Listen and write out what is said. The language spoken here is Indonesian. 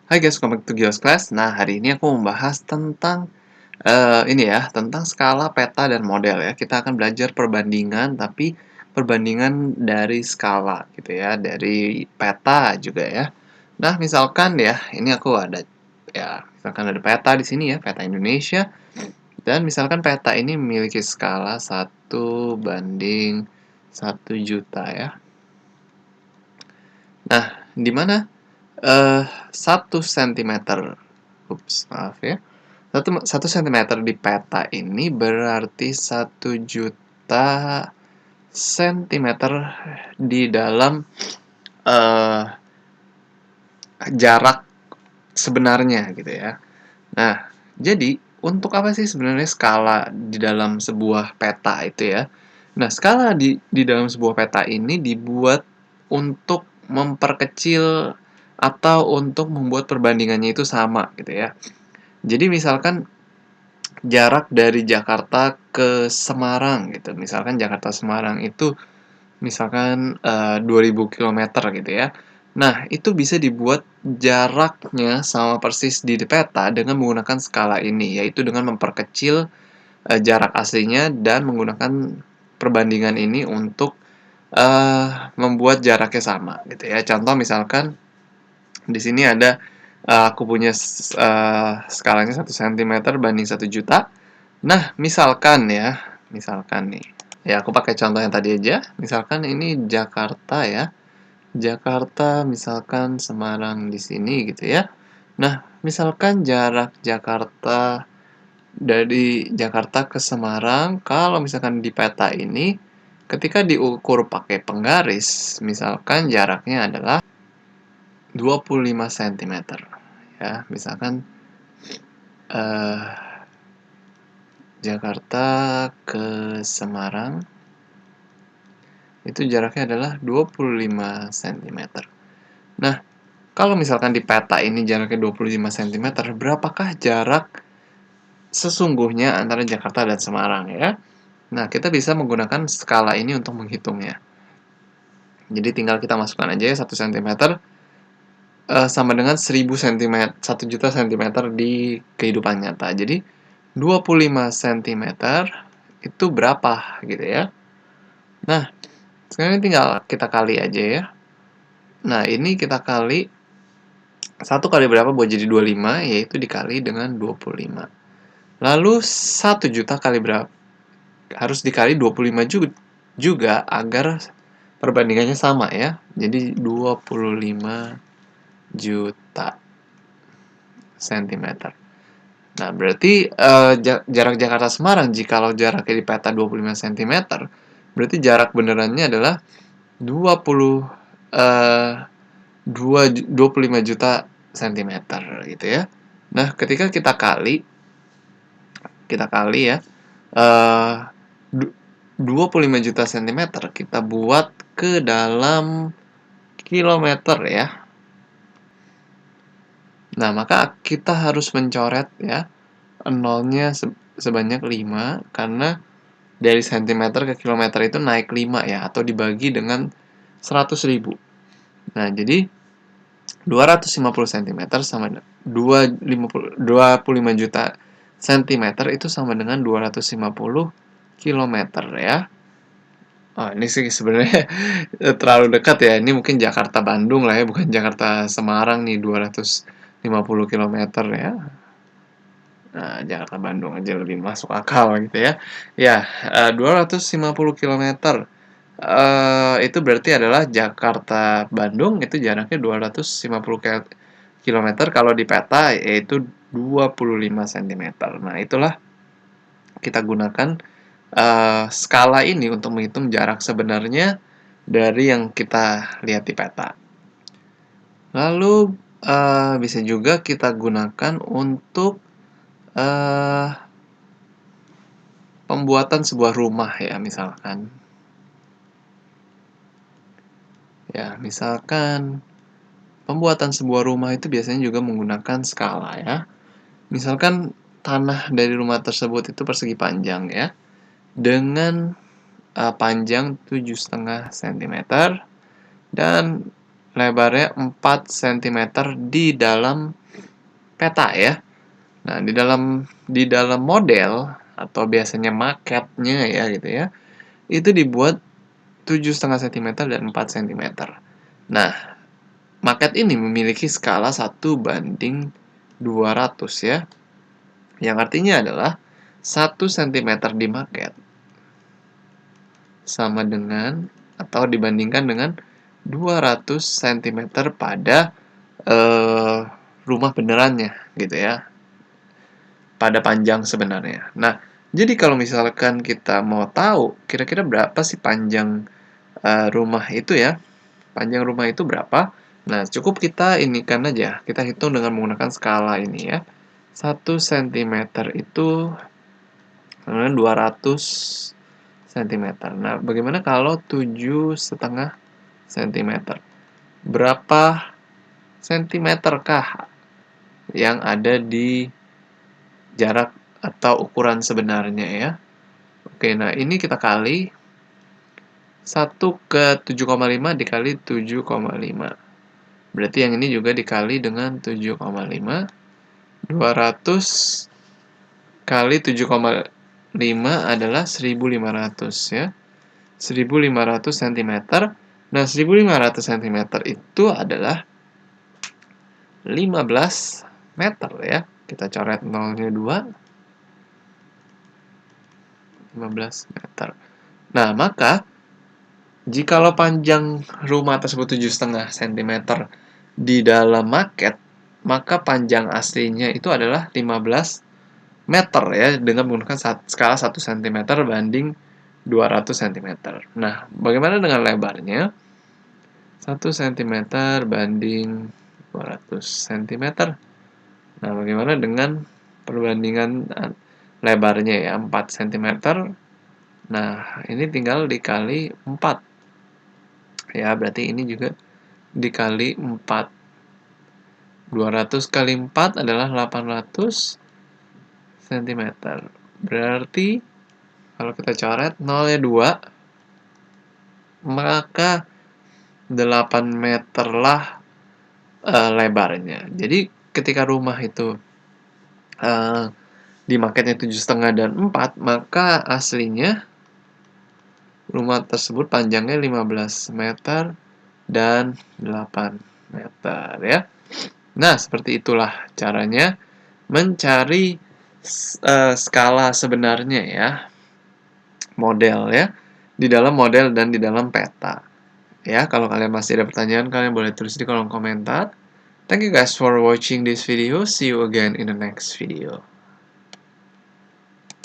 Hai guys, welcome back to Gios Class. Nah, hari ini aku membahas tentang tentang skala, peta, dan model ya. Kita akan belajar perbandingan, tapi perbandingan dari skala gitu ya, dari peta juga ya. Nah, misalkan ya, ini aku ada misalkan ada peta di sini ya, peta Indonesia. Dan misalkan peta ini memiliki skala 1:1 juta ya. Nah, di mana 1 sentimeter, maaf ya, 1 sentimeter di peta ini berarti 1 juta sentimeter di dalam uh, jarak sebenarnya gitu ya. Nah, jadi untuk apa sih sebenarnya skala di dalam sebuah peta itu ya? Nah, skala di dalam sebuah peta ini dibuat untuk memperkecil atau untuk membuat perbandingannya itu sama gitu ya. Jadi misalkan jarak dari Jakarta ke Semarang gitu. Misalkan Jakarta Semarang itu misalkan 2000 kilometer gitu ya. Nah, itu bisa dibuat jaraknya sama persis di peta dengan menggunakan skala ini, yaitu dengan memperkecil jarak aslinya dan menggunakan perbandingan ini untuk membuat jaraknya sama gitu ya. Contoh misalkan di sini ada aku punya skalanya 1 sentimeter banding 1 juta. Nah, misalkan nih. Ya, aku pakai contoh yang tadi aja. Misalkan ini Jakarta ya. Jakarta, misalkan Semarang di sini gitu ya. Nah, misalkan jarak Jakarta dari Jakarta ke Semarang, kalau misalkan di peta ini, ketika diukur pakai penggaris, misalkan jaraknya adalah 25 cm. Ya, misalkan eh, Jakarta ke Semarang itu jaraknya adalah 25 cm. Nah, kalau misalkan di peta ini jaraknya 25 cm, berapakah jarak sesungguhnya antara Jakarta dan Semarang ya? Nah, kita bisa menggunakan skala ini untuk menghitungnya. Jadi tinggal kita masukkan aja ya 1 cm sama dengan 1000 cm, 1 juta cm di kehidupan nyata. Jadi 25 cm itu berapa gitu ya. Nah, sekarang tinggal kita kali aja ya. Nah, ini kita kali 1 kali berapa buat jadi 25, yaitu dikali dengan 25. Lalu 1 juta kali berapa? Harus dikali 25 juga agar perbandingannya sama ya. Jadi 25 juta cm. Nah, berarti jarak Jakarta Semarang jikalau jaraknya di peta 25 cm, berarti jarak benerannya adalah 20 eh 25 juta cm gitu ya. Nah, ketika kita kali ya, eh 25 juta cm kita buat ke dalam kilometer ya. Nah, maka kita harus mencoret ya nolnya sebanyak 5 karena dari cm ke kilometer itu naik 5 ya, atau dibagi dengan 100.000. Nah, jadi 250 cm sama 25 juta cm itu sama dengan 250 kilometer ya. Oh, ini sih sebenarnya terlalu dekat ya. Ini mungkin Jakarta Bandung lah ya, bukan Jakarta Semarang nih 250 kilometer ya. Nah, Jakarta Bandung aja lebih masuk akal gitu ya. Ya, 250 kilometer. Itu berarti adalah Jakarta Bandung itu jaraknya 250 kilometer, kalau di peta yaitu 25 cm. Nah, itulah kita gunakan skala ini untuk menghitung jarak sebenarnya dari yang kita lihat di peta. Lalu bisa juga kita gunakan untuk pembuatan sebuah rumah ya, misalkan. Ya, misalkan pembuatan sebuah rumah itu biasanya juga menggunakan skala ya. Misalkan tanah dari rumah tersebut itu persegi panjang ya, dengan panjang 7,5 cm dan lebarnya 4 cm di dalam peta ya. Nah, di dalam model atau biasanya maketnya ya gitu ya, itu dibuat 7,5 cm dan 4 cm. Nah, maket ini memiliki skala 1:200 ya, yang artinya adalah 1 cm di maket sama dengan atau dibandingkan dengan 200 cm pada rumah benerannya gitu ya, pada panjang sebenarnya. Nah, jadi kalau misalkan kita mau tahu kira-kira berapa sih panjang rumah itu ya, panjang rumah itu berapa? Nah, cukup kita inikan aja, kita hitung dengan menggunakan skala ini ya. 1 cm itu 200 cm. Nah, bagaimana kalau 7,5 cm? Berapa sentimeterkah yang ada di jarak atau ukuran sebenarnya ya? Oke, nah ini kita kali 1/7,5 dikali 7,5. Berarti yang ini juga dikali dengan 7,5. 200 kali 7,5 adalah 1.500 ya. 1.500 cm. Nah, 1.500 cm itu adalah 15 meter ya. Kita coret nolnya 2. 15 meter. Nah, maka jikalau panjang rumah tersebut 7,5 cm di dalam maket, maka panjang aslinya itu adalah 15 meter ya, dengan menggunakan skala 1 cm banding 200 cm. Nah, bagaimana dengan lebarnya? 1 cm banding 200 cm. Nah, bagaimana dengan perbandingan lebarnya ya, 4 cm. Nah, ini tinggal dikali 4. Ya, berarti ini juga dikali 4. 200 kali 4 adalah 800 cm. Berarti kalau kita coret nolnya 2, maka 8 meter lah lebarnya. Jadi ketika rumah itu di marketnya 7,5 dan 4, maka aslinya rumah tersebut panjangnya 15 meter dan 8 meter ya. Nah, seperti itulah caranya mencari skala sebenarnya ya, model ya, di dalam model dan di dalam peta. Ya, kalau kalian masih ada pertanyaan, kalian boleh tulis di kolom komentar. Thank you guys for watching this video. See you again in the next video.